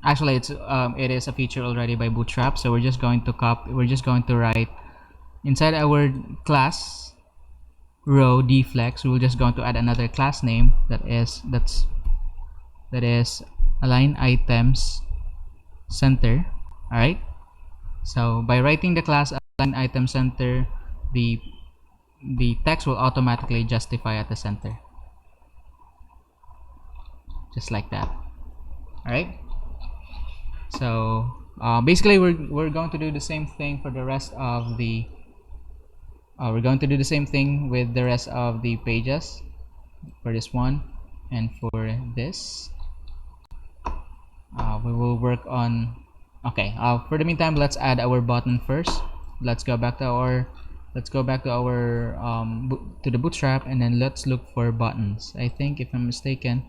actually it is a feature already by Bootstrap. So we're just going to write inside our class row dflex, we're just going to add another class name that is align items center. All right, so by writing the class align item center, the text will automatically justify at the center, just like that. All right, so basically we're going to do the same thing for the rest of the we're going to do the same thing with the rest of the pages for this one, and for this we will work on, okay, for the meantime, let's add our button first. Let's go back to our to the Bootstrap, and then let's look for buttons. I think, if I'm mistaken,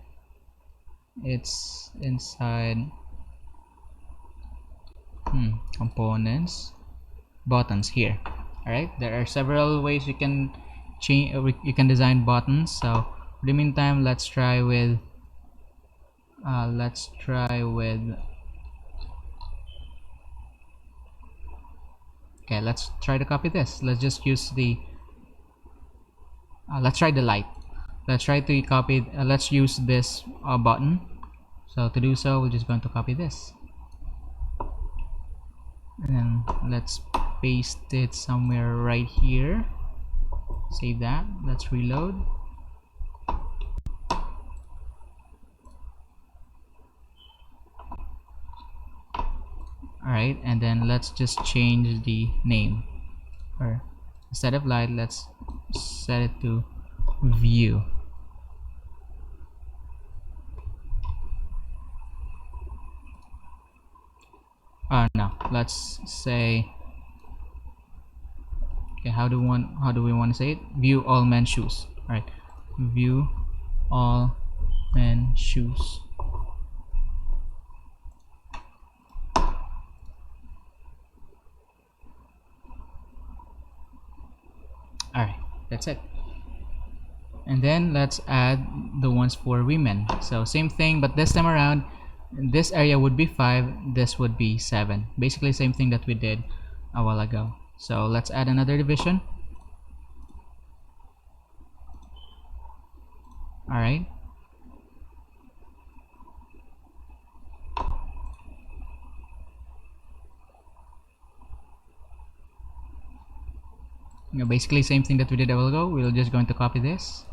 it's inside components, buttons here. All right, there are several ways you can change, you can design buttons. So for the meantime, let's try with okay, let's try to copy this. Let's just use the let's try the light. Let's try to copy let's use this button. So to do so, we're just going to copy this, and then let's paste it somewhere right here. Save that. Let's reload. Alright, and then let's just change the name, or instead of light, let's set it to view. No, let's say, okay, how do we want to say it? View all men shoes. All right, view all men shoes. All right, that's it. And then let's add the ones for women. So same thing, but this time around, this area would be 5, this would be 7. Basically same thing that we did a while ago. So let's add another division. All right, basically same thing that we did a while ago. We're just going to copy this,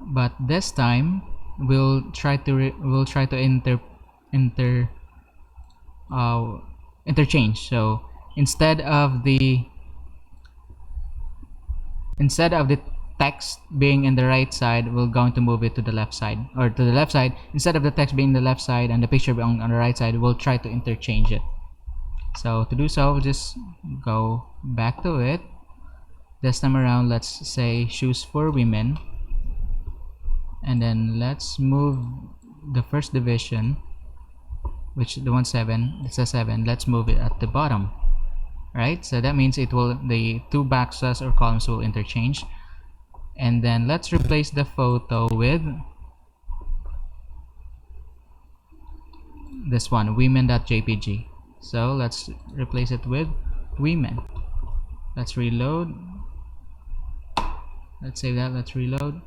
but this time we'll try to interchange. So instead of the text being in the right side, we're going to move it to the left side, or to the left side. Instead of the text being the left side and the picture being on the right side, we'll try to interchange it. So to do so, we'll just go back to it. This time around, let's say shoes for women, and then let's move the first division, which the 1-7, it's a 7. Let's move it at the bottom. Right, so that means it will, the two boxes or columns will interchange. And then let's replace the photo with this one, women.jpg. So let's replace it with women. Let's reload. Let's save that. Let's reload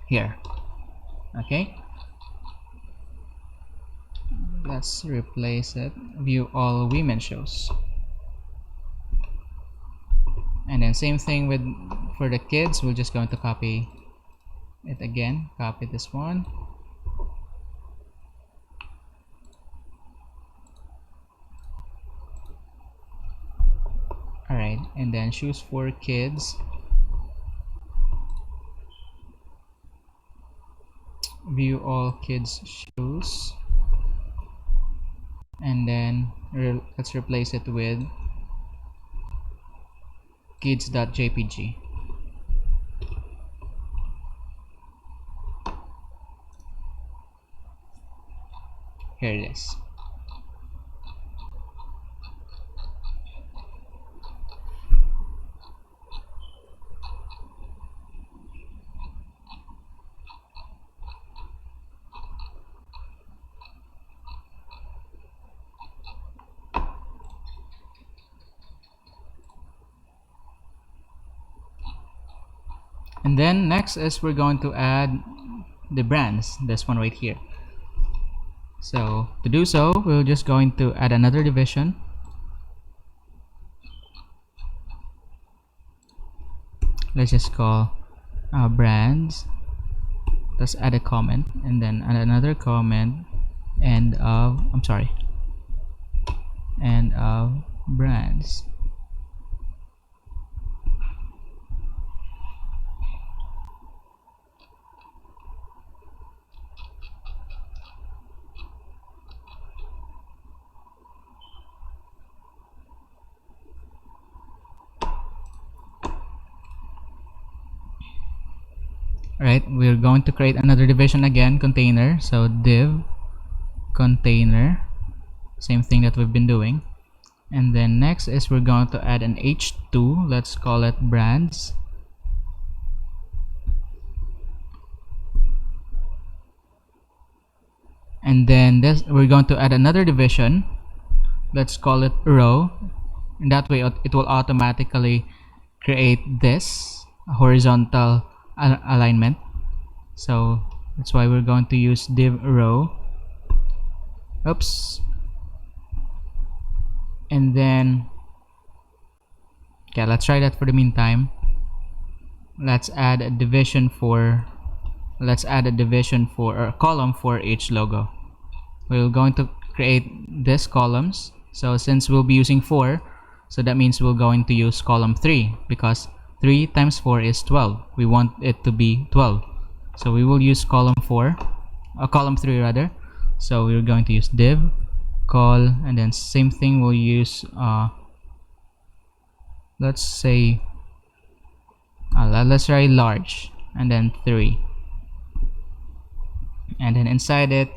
here. Okay, let's replace it, view all women shows. And then same thing with for the kids, we're just going to copy it again. Copy this one, all right, and then shoes for kids, view all kids shoes, and then let's replace it with kids.jpg. Here it is. And then next is we're going to add the brands, this one right here. So to do so, we're just going to add another division. Let's just call brands. Let's add a comment and then add another comment end of brands. Right, we're going to create another division again, container. So div container, same thing that we've been doing. And then next is we're going to add an h2. Let's call it brands. And then this, we're going to add another division. Let's call it row. And that way it will automatically create this horizontal alignment. So that's why we're going to use div row. Oops. And then okay, let's try that for the meantime. Let's add a division for or a column for each logo. We're going to create this columns. So since we'll be using 4, so that means we're going to use column 3, because 3 times 4 is 12. We want it to be 12. So we will use column 3 rather. So we're going to use div col, and then same thing we'll use let's say let's try large, and then 3, and then inside it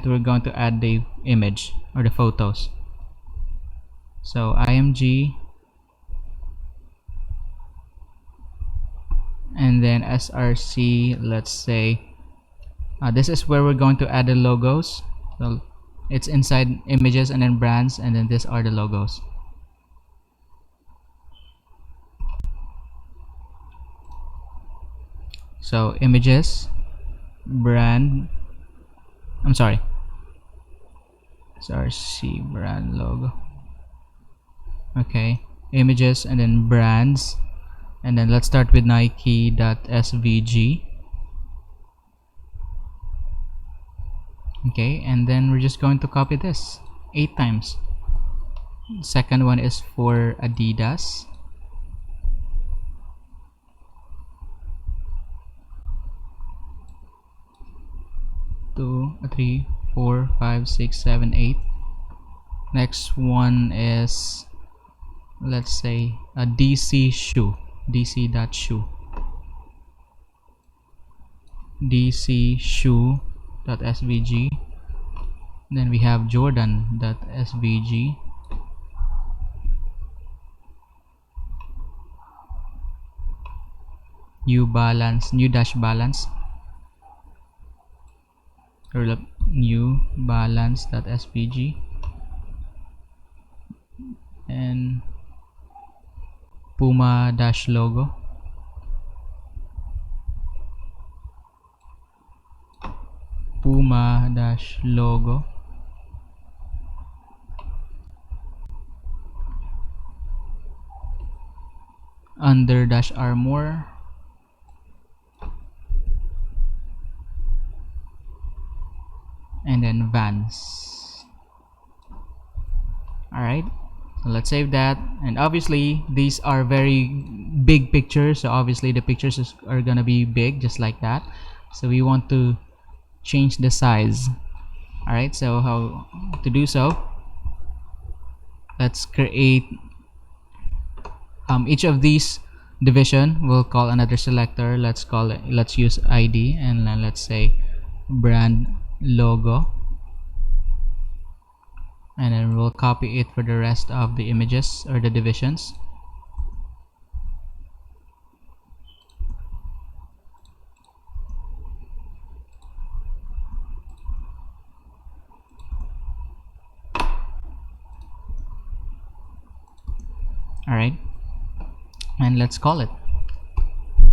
we're going to add the image or the photos. So img, and then src, let's say this is where we're going to add the logos. So it's inside images and then brands, and then these are the logos. So images, brand, src brand logo. Okay, images and then brands, and then let's start with nike.svg. Okay, and then we're just going to copy this 8 times. Second one is for Adidas. Two, 3, 4, 5, 6, 7, 8. Next one is, let's say, a DC shoe, dc.shoe, dc shoe.svg. Then we have jordan.svg, new dash balance, or new balance.svg, and puma dash logo, puma dash logo, under dash armor, and then Vans. Alright, so let's save that. And obviously these are very big pictures, so obviously the pictures are gonna be big just like that. So we want to change the size. Alright, so how to do so? Let's create each of these division. We'll call another selector. Let's use ID, and then let's say brand logo, and then we'll copy it for the rest of the images or the divisions. Alright, and let's call it.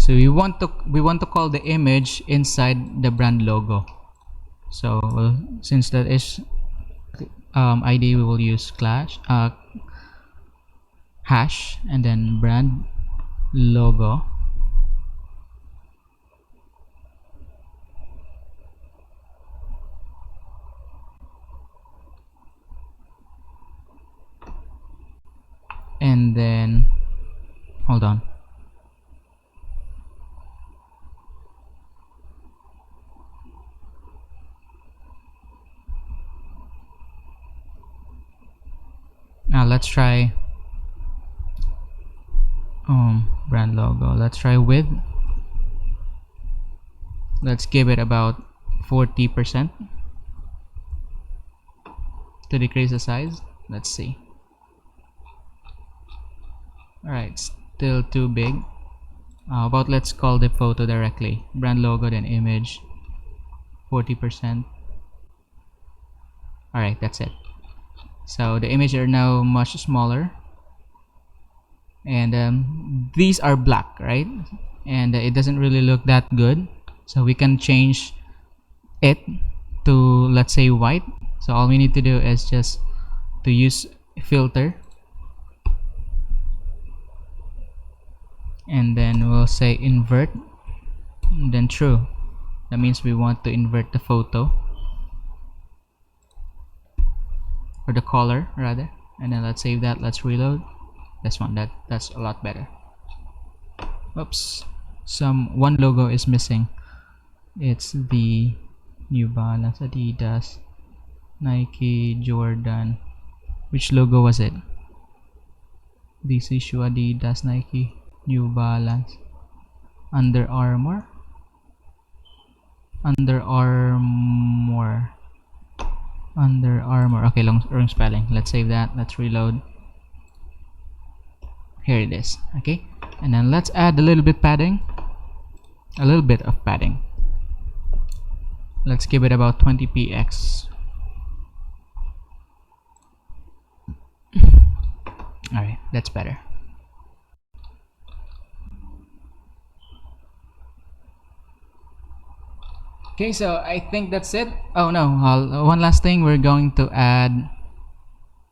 So we want to call the image inside the brand logo. So since that is ID, we will use hash and then brand logo. And then hold on. Now let's try brand logo. Let's try width. Let's give it about 40% to decrease the size. Let's see. Alright, still too big. But let's call the photo directly. Brand logo, then image, 40%. Alright, that's it. So the images are now much smaller. And these are black, right? And it doesn't really look that good. So we can change it to, let's say, white. So all we need to do is just to use filter. And then we'll say invert, and then true. That means we want to invert the photo, or the color rather. And then let's save that. Let's reload this one. That's a lot better. Oops, one logo is missing. It's the New Balance, Adidas, Nike, Jordan. Which logo was it? DC shoe, Adidas, Nike, New Balance, Under Armour. Okay, wrong spelling. Let's save that. Let's reload. Here it is. Okay, and then let's add a little bit of padding. Let's give it about 20 px. All right, that's better. Okay, so I think that's it. Oh no, one last thing. We're going to add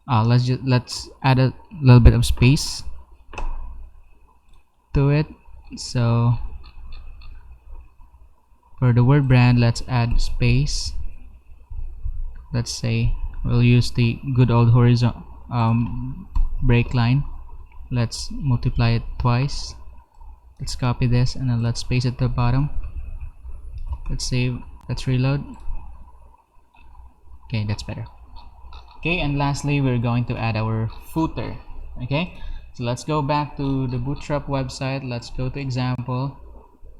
let's add a little bit of space to it. So for the word brand, let's add space. Let's say we'll use the good old horizontal break line. Let's multiply it twice. Let's copy this and then let's paste it to the bottom. Let's save. Let's reload. Okay, that's better. Okay, and lastly, we're going to add our footer. Okay, so let's go back to the Bootstrap website. Let's go to example.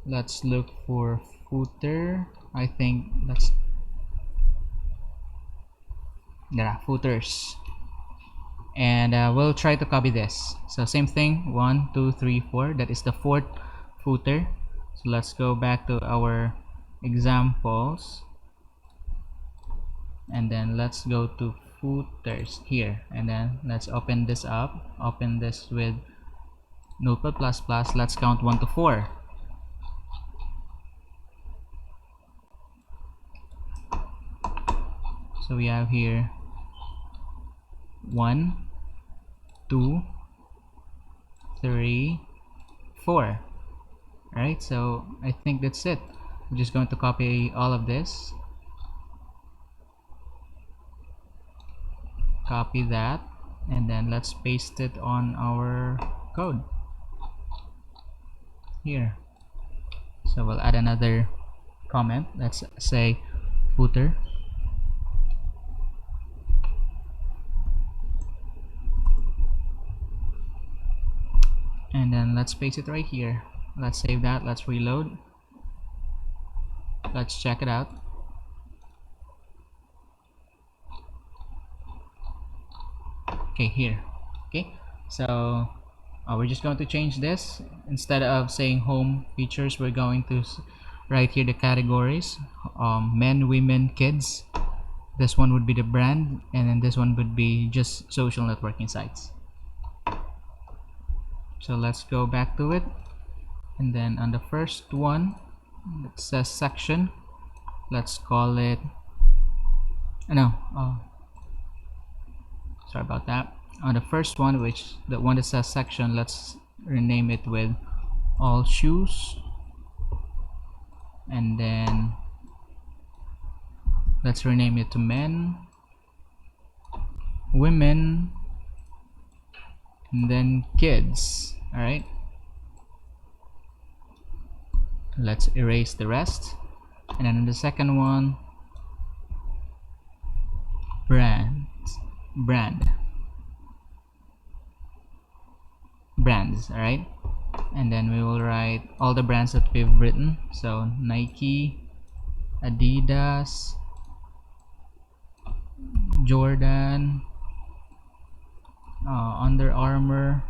Let's look for footer. I think that's footers. And we'll try to copy this. So same thing, 1 2 3 4. That is the fourth footer. So let's go back to our examples, and then let's go to footers here, and then let's open this up. Open this with Notepad++. Let's count 1 to 4. So we have here 1 2 3 4. Right, so I think that's it. I'm just going to copy all of this, copy that, and then let's paste it on our code here. So we'll add another comment. Let's say footer, and then let's paste it right here. Let's save that. Let's reload. Let's check it out. Okay, here. Okay, so we're just going to change this. Instead of saying home features, we're going to write here the categories: men, women, kids. This one would be the brand, and then this one would be just social networking sites. So let's go back to it. And then on the first one it says section, let's call it sorry about that. On the first one, which the one that says section, let's rename it with all shoes. And then let's rename it to men, women, and then kids. All right, let's erase the rest. And then in the second one, brands. All right, and then we will write all the brands that we've written. So Nike, Adidas, Jordan, Under Armour,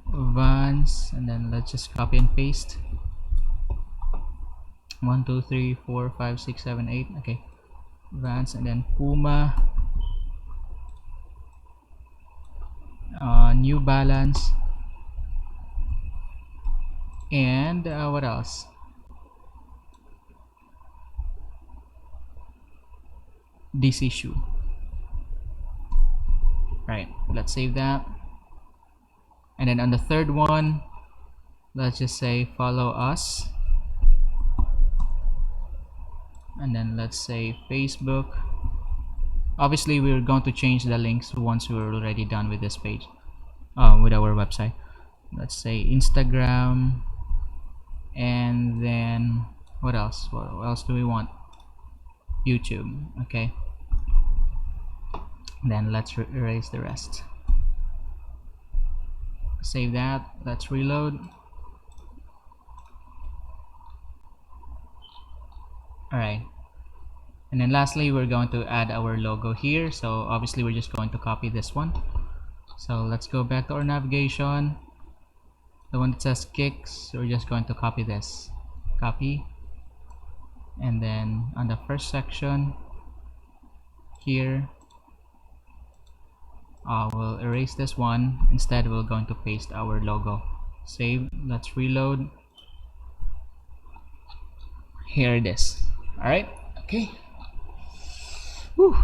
Vans, and then let's just copy and paste. 1 2 3 4 5 6 7 8. Okay, Vans, and then Puma, New Balance, and what else? DC shoe. Right, let's save that. And then on the third one, let's just say follow us, and then let's say Facebook. Obviously we're going to change the links once we're already done with this page, with our website. Let's say Instagram, and then what else do we want? YouTube. Okay, then let's erase the rest. Save that. Let's reload. Alright, and then lastly we're going to add our logo here. So obviously we're just going to copy this one. So let's go back to our navigation, the one that says kicks. We're just going to copy this, copy, and then on the first section here, we'll erase this one. Instead we're going to paste our logo. Save. Let's reload. Here it is. Alright, okay. Whew.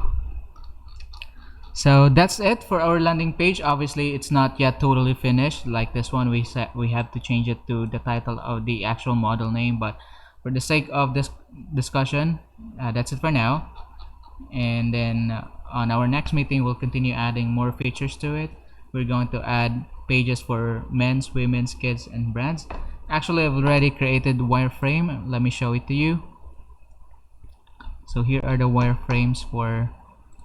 So that's it for our landing page. Obviously it's not yet totally finished. Like this one, we have to change it to the title of the actual model name, but for the sake of this discussion, that's it for now. And then on our next meeting we'll continue adding more features to it. We're going to add pages for men's, women's, kids, and brands. Actually, I've already created wireframe. Let me show it to you. So here are the wireframes for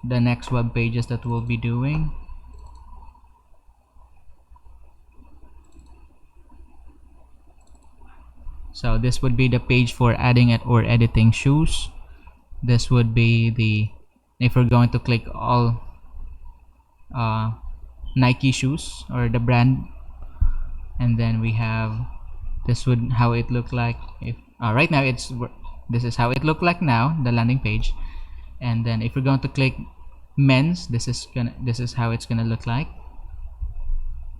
the next web pages that we'll be doing. So this would be the page for adding it or editing shoes. This would be the, if we're going to click all Nike shoes or the brand, and then we have, this would how it look like if right now this is how it look like now, the landing page. And then if we're going to click men's, this is how it's gonna look like.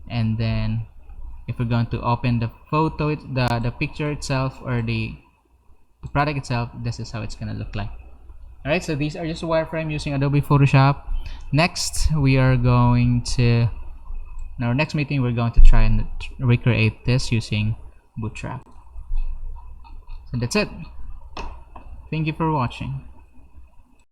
And then if we're going to open the photo, the picture itself, or the product itself, this is how it's gonna look like. Alright, so these are just a wireframe using Adobe Photoshop. Next, we are going to, in our next meeting, we're going to try and recreate this using Bootstrap. So that's it. Thank you for watching.